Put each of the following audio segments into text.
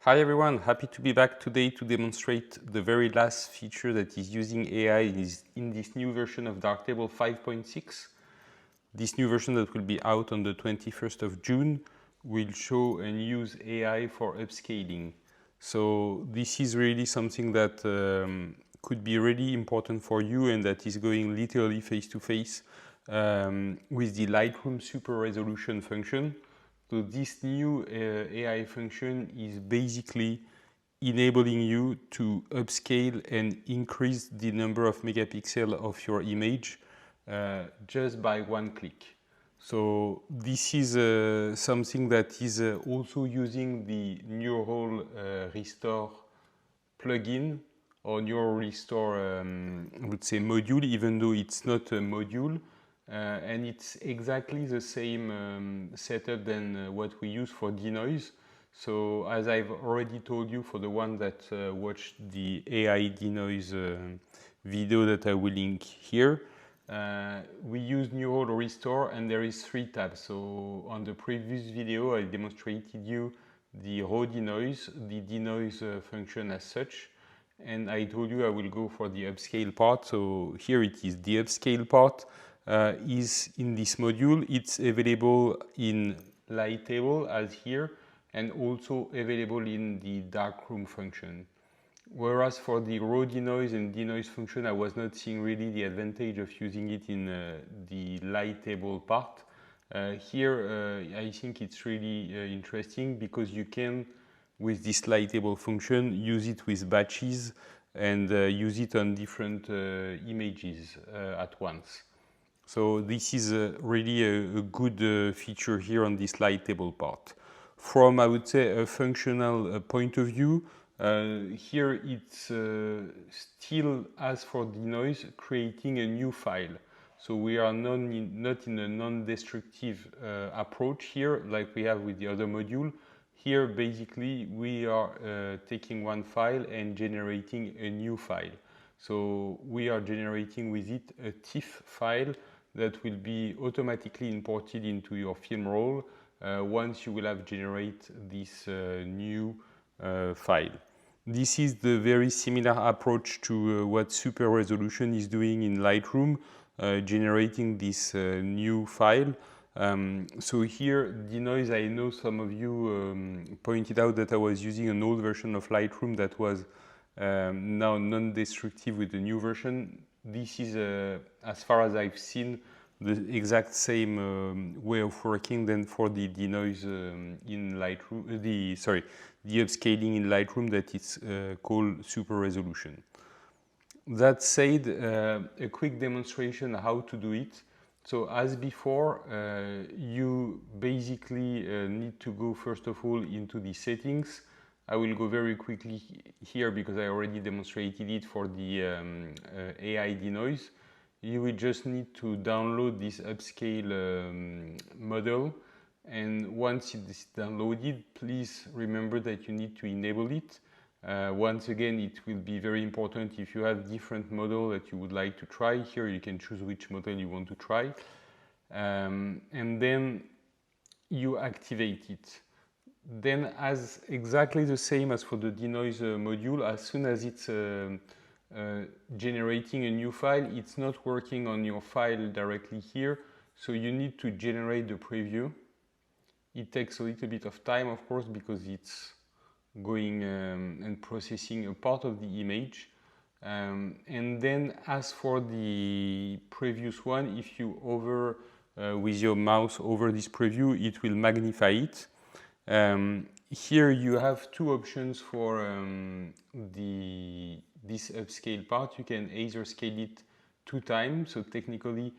Hi everyone, happy to be back today to demonstrate the very last feature that is using AI in this new version of Darktable 5.6. This new version that will be out on the 21st of June will show and use AI for upscaling. So this is really something that could be really important for you and that is going literally face to face with the Lightroom super resolution function. So this new AI function is basically enabling you to upscale and increase the number of megapixels of your image just by one click. So this is something that is also using the Neural Restore plugin or Neural Restore, I would say module, even though it's not a module. And it's exactly the same setup than what we use for denoise. So as I've already told you, for the one that watched the AI denoise video that I will link here, we use Neural Restore and there is 3 tabs. So on the previous video I demonstrated you the raw denoise, the denoise function as such, and I told you I will go for the upscale part. So here it is, the upscale part is in this module. It's available in Lighttable as here, and also available in the Darkroom function. Whereas for the raw denoise and denoise function, I was not seeing really the advantage of using it in the Lighttable part. Here, I think it's really interesting because you can, with this Lighttable function, use it with batches and use it on different images at once. So this is really a good feature here on this Lighttable part. From, I would say, a functional point of view, here it's still, as for denoise, creating a new file. So we are not in a non-destructive approach here like we have with the other module. Here basically we are taking one file and generating a new file. So we are generating with it a TIFF file that will be automatically imported into your film roll once you will have generated this new file. This is the very similar approach to what super resolution is doing in Lightroom, generating this new file. So here, denoise, I know some of you pointed out that I was using an old version of Lightroom that was now non-destructive with the new version. This is, as far as I've seen, the exact same way of working than for the denoise in Lightroom, the upscaling in Lightroom that is called super resolution. That said, a quick demonstration how to do it. So as before, you basically need to go first of all into the settings. I will go very quickly here because I already demonstrated it for the AI denoise. You will just need to download this upscale model, and once it is downloaded, please remember that you need to enable it. Once again, it will be very important if you have different model that you would like to try. Here you can choose which model you want to try, and then you activate it. Then, as exactly the same as for the denoise module, as soon as it's generating a new file, it's not working on your file directly here, so you need to generate the preview. It takes a little bit of time, of course, because it's going and processing a part of the image. And then as for the previous one, if you hover with your mouse over this preview, it will magnify it. Here you have two options for this upscale part. You can either scale it 2 times, so technically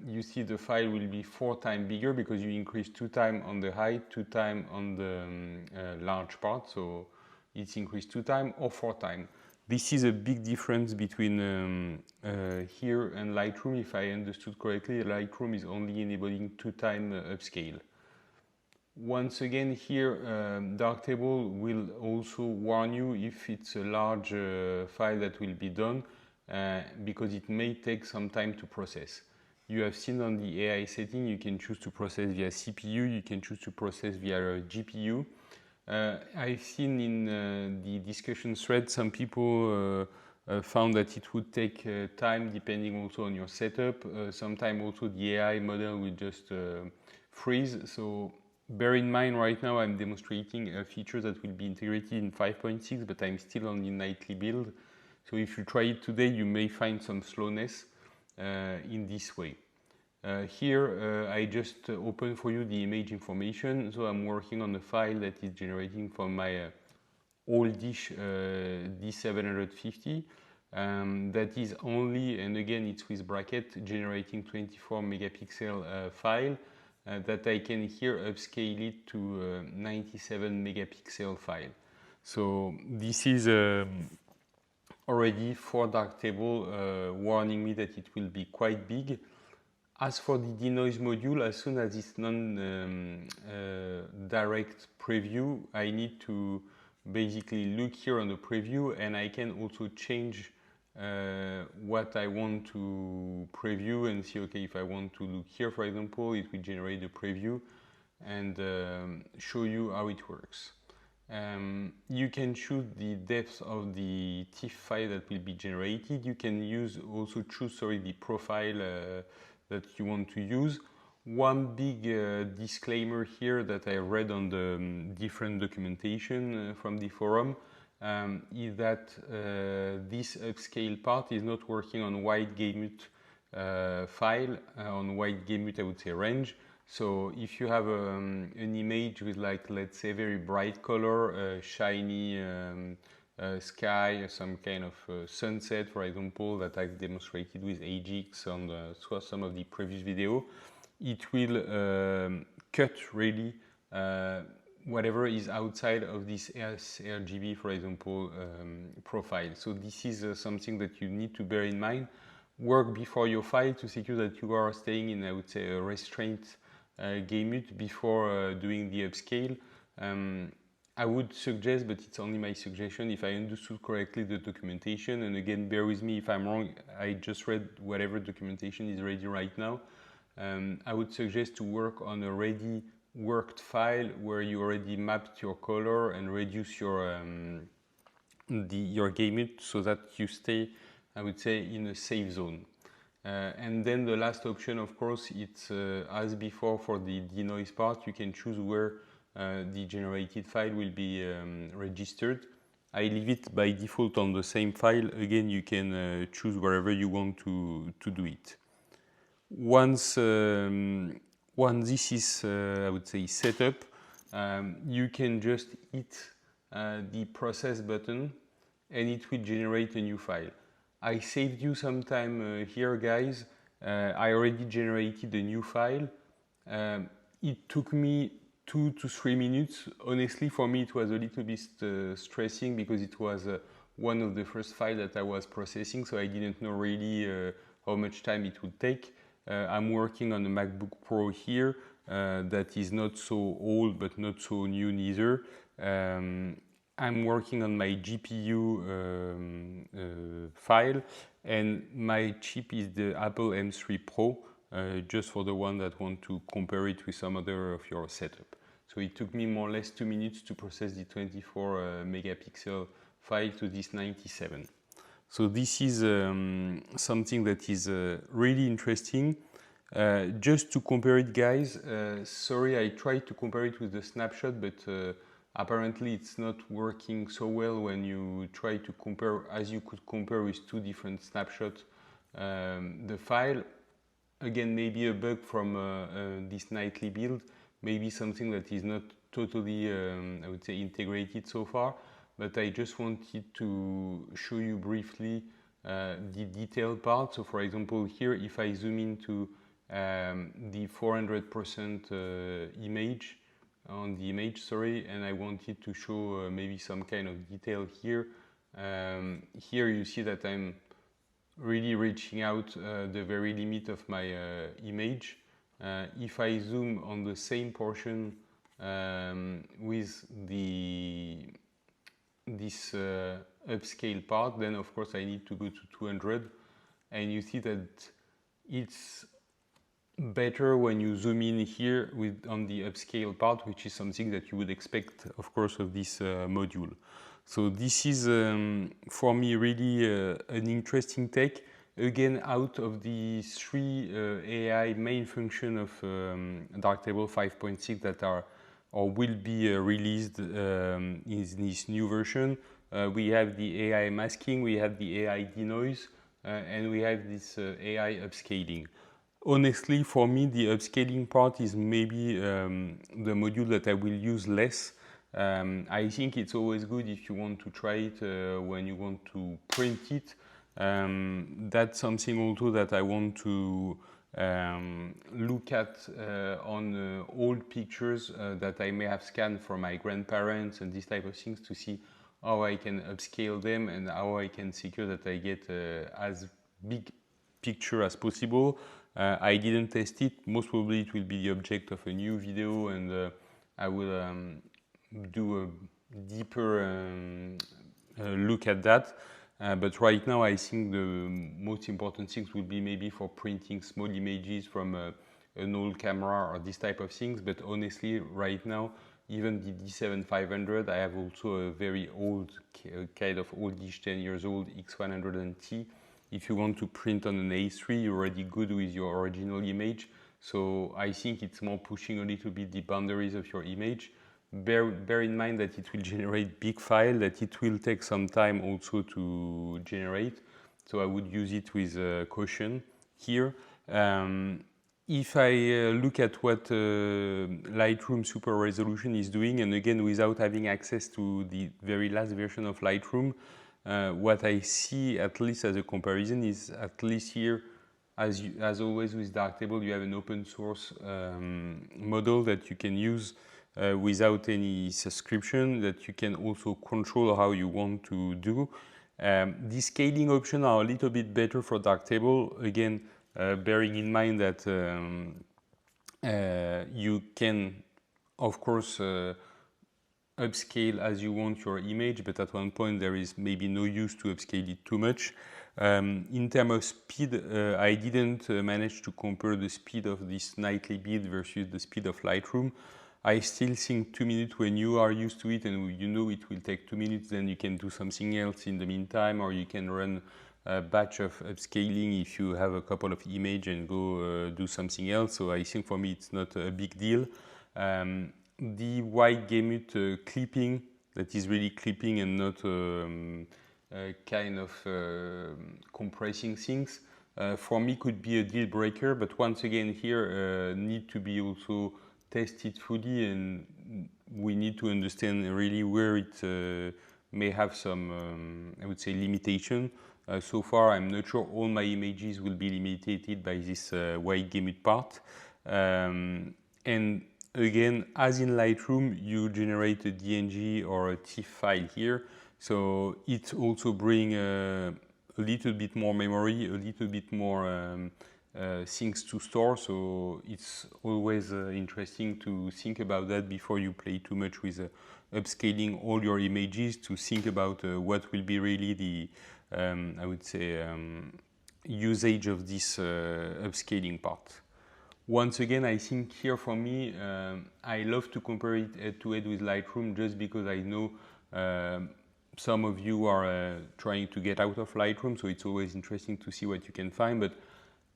you see the file will be 4 times bigger because you increase 2 times on the height, 2 times on the large part, so it's increased 2 times or 4 times. This is a big difference between here and Lightroom. If I understood correctly, Lightroom is only enabling 2 times upscale. Once again, here Darktable will also warn you if it's a large file that will be done because it may take some time to process. You have seen on the AI setting, you can choose to process via CPU, you can choose to process via GPU. I've seen in the discussion thread some people found that it would take time depending also on your setup. Sometimes also the AI model will just freeze. So bear in mind right now I'm demonstrating a feature that will be integrated in 5.6, but I'm still on the nightly build. So if you try it today, you may find some slowness in this way. Here I just open for you the image information. So I'm working on a file that is generating from my oldish D750. That is only, and again it's with bracket, generating 24 megapixel file that I can here upscale it to 97 megapixel file. So this is already for Darktable warning me that it will be quite big. As for the denoise module, as soon as it's non-direct preview, I need to basically look here on the preview, and I can also change what I want to preview and see, okay, if I want to look here, for example, it will generate the preview and show you how it works. You can choose the depth of the TIFF file that will be generated. You can also choose the profile that you want to use. One big disclaimer here that I read on the different documentation from the forum is that this upscale part is not working on wide-gamut file, on wide-gamut I would say range. So if you have an image with, like, let's say very bright color, shiny sky, some kind of sunset, for example, that I've demonstrated with AGX on some of the previous video, it will cut really whatever is outside of this sRGB, for example, profile. So this is something that you need to bear in mind. Work before your file to secure that you are staying in, I would say, a restraint gamut before doing the upscale. I would suggest, but it's only my suggestion, if I understood correctly the documentation, and again, bear with me if I'm wrong, I just read whatever documentation is ready right now. I would suggest to work on a ready worked file where you already mapped your color and reduce your gamut so that you stay, I would say, in a safe zone. And then the last option, of course, it's as before for the denoise part, you can choose where the generated file will be registered. I leave it by default on the same file. Again, you can choose wherever you want to do it. Once this is, I would say, set up, you can just hit the process button and it will generate a new file. I saved you some time here, guys. I already generated a new file. It took me 2 to 3 minutes. Honestly, for me, it was a little bit stressing because it was one of the first files that I was processing, so I didn't know really how much time it would take. I'm working on a MacBook Pro here that is not so old but not so new neither. I'm working on my GPU file, and my chip is the Apple M3 Pro, just for the one that want to compare it with some other of your setup. So it took me more or less 2 minutes to process the 24 megapixel file to this 97. So this is something that is really interesting. Just to compare it, guys, sorry, I tried to compare it with the snapshot, but apparently it's not working so well when you try to compare, as you could compare with 2 different snapshots the file. Again, maybe a bug from this nightly build, maybe something that is not totally, I would say, integrated so far, but I just wanted to show you briefly the detailed part. So for example, here, if I zoom into the 400% image, on the image, sorry, and I wanted to show maybe some kind of detail here. Here you see that I'm really reaching out the very limit of my image. If I zoom on the same portion with this upscale part, then of course I need to go to 200, and you see that it's better when you zoom in here on the upscale part, which is something that you would expect, of course, of this module. So this is, for me, really an interesting tech. Again, out of the three AI main functions of Darktable 5.6 that are or will be released in this new version, we have the AI masking, we have the AI denoise, and we have this AI upscaling. Honestly, for me, the upscaling part is maybe the module that I will use less. I think it's always good if you want to try it when you want to print it. That's something also that I want to look at on old pictures that I may have scanned for my grandparents and these type of things, to see how I can upscale them and how I can secure that I get as big picture as possible. I didn't test it. Most probably it will be the object of a new video, and I will do a deeper look at that. But right now I think the most important things would be maybe for printing small images from an old camera or this type of things. But honestly, right now, even the D750, I have also a very old, kind of oldish, 10 years old X100T. If you want to print on an A3, you're already good with your original image. So I think it's more pushing a little bit the boundaries of your image. Bear in mind that it will generate big file, that it will take some time also to generate. So I would use it with caution here. If I look at what Lightroom Super Resolution is doing, and again without having access to the very last version of Lightroom, what I see, at least as a comparison, is at least here, as always with Darktable, you have an open source model that you can use without any subscription, that you can also control how you want to do. The scaling options are a little bit better for Darktable, again, bearing in mind that you can, of course, upscale as you want your image, but at one point there is maybe no use to upscale it too much. In terms of speed, I didn't manage to compare the speed of this nightly bead versus the speed of Lightroom. I still think 2 minutes, when you are used to it and you know it will take 2 minutes, then you can do something else in the meantime, or you can run a batch of upscaling if you have a couple of images and go do something else. So I think for me it's not a big deal. The wide-gamut clipping, that is really clipping and not kind of compressing things, for me could be a deal breaker. But once again here need to be also tested fully, and we need to understand really where it may have some, I would say, limitation. So far, I'm not sure all my images will be limited by this wide-gamut part. And again, as in Lightroom, you generate a DNG or a TIFF file here. So it also brings a little bit more memory, a little bit more things to store. So it's always interesting to think about that before you play too much with upscaling all your images, to think about what will be really the, I would say, usage of this upscaling part. Once again, I think here for me, I love to compare it head-to-head with Lightroom, just because I know some of you are trying to get out of Lightroom, so it's always interesting to see what you can find. But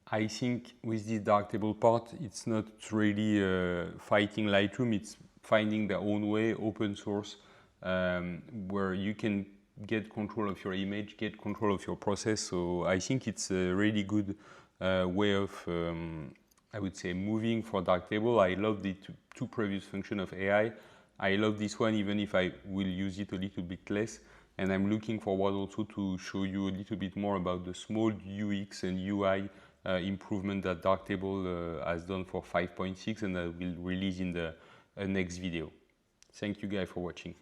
I think with this Darktable part, it's not really fighting Lightroom, it's finding their own way, open source, where you can get control of your image, get control of your process. So I think it's a really good way of, I would say, moving for Darktable. I love the two previous functions of AI. I love this one, even if I will use it a little bit less. And I'm looking forward also to show you a little bit more about the small UX and UI improvement that Darktable has done for 5.6, and I will release in the next video. Thank you guys for watching.